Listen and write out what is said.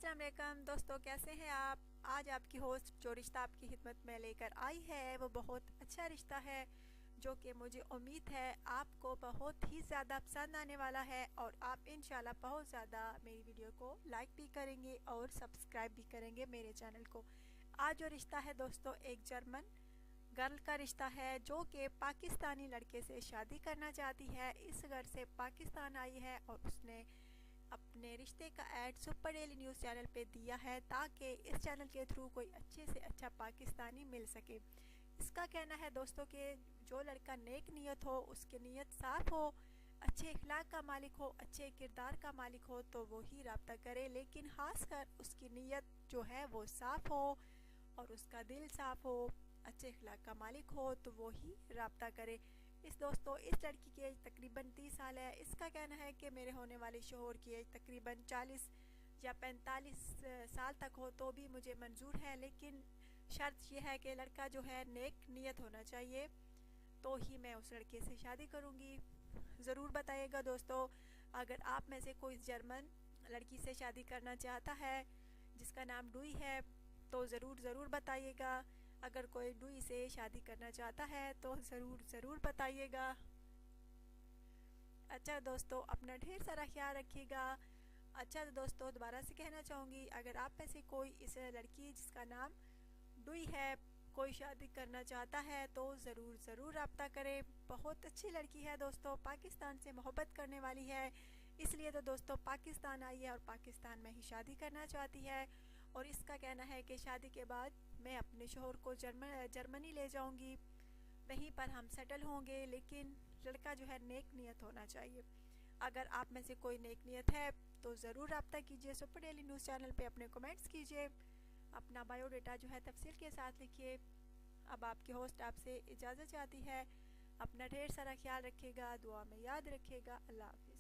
अस्सलाम वालेकुम दोस्तों, कैसे हैं आप। आज आपकी होस्ट जो रिश्ता आपकी खिदमत में लेकर आई है वो बहुत अच्छा रिश्ता है, जो कि मुझे उम्मीद है आपको बहुत ही ज़्यादा पसंद आने वाला है और आप इंशाल्लाह बहुत ज़्यादा मेरी वीडियो को लाइक भी करेंगे और सब्सक्राइब भी करेंगे मेरे चैनल को। आज जो रिश्ता है दोस्तों, एक जर्मन गर्ल का रिश्ता है जो कि पाकिस्तानी लड़के से शादी करना चाहती है। इस घर से पाकिस्तान आई है और उसने अपने रिश्ते का add super daily news channel पे दिया है ताकि इस चैनल के थ्रू कोई अच्छे से अच्छा पाकिस्तानी मिल सके। इसका कहना है दोस्तों कि जो लड़का नेक नियत हो, उसकी नियत साफ़ हो, अच्छे इखलाक का मालिक हो, अच्छे किरदार का मालिक हो तो वो ही रब्ता करे, लेकिन खासकर उसकी नियत जो है वो साफ़ हो और उसका दिल साफ़ हो, अच्छे इखलाक का मालिक हो तो वो ही रब्ता करे। इस लड़की की एज तकरीबन 30 साल है। इसका कहना है कि मेरे होने वाले शोहर की एज तकरीबन 40 या 45 साल तक हो तो भी मुझे मंजूर है, लेकिन शर्त यह है कि लड़का जो है नेक नियत होना चाहिए, तो ही मैं उस लड़के से शादी करूँगी। ज़रूर बताइएगा दोस्तों, अगर आप में से कोई जर्मन लड़की से शादी करना चाहता है जिसका नाम डुई है तो ज़रूर बताइएगा। अगर कोई डुई से शादी करना चाहता है तो ज़रूर बताइएगा। अच्छा दोस्तों, अपना ढेर सारा ख्याल रखिएगा। अच्छा दोस्तों, दोबारा से कहना चाहूँगी, अगर आप में से कोई इस लड़की जिसका नाम डुई है कोई शादी करना चाहता है तो ज़रूर रब्ता करें। बहुत अच्छी लड़की है दोस्तों, पाकिस्तान से मोहब्बत करने वाली है, इसलिए तो दोस्तों पाकिस्तान आई है और पाकिस्तान में ही शादी करना चाहती है। और इसका कहना है कि शादी के बाद मैं अपने शोहर को जर्मनी ले जाऊंगी, वहीं पर हम सेटल होंगे, लेकिन लड़का जो है नेक नियत होना चाहिए। अगर आप में से कोई नेक नियत है तो ज़रूर रब्ता कीजिए। सुपर डेली न्यूज़ चैनल पे अपने कमेंट्स कीजिए, अपना बायोडाटा जो है तफसील के साथ लिखिए। अब आपकी होस्ट आपसे इजाज़त चाहती है। अपना ढेर सारा ख्याल रखिएगा, दुआ में याद रखिएगा। अल्लाह हाफ़िज़।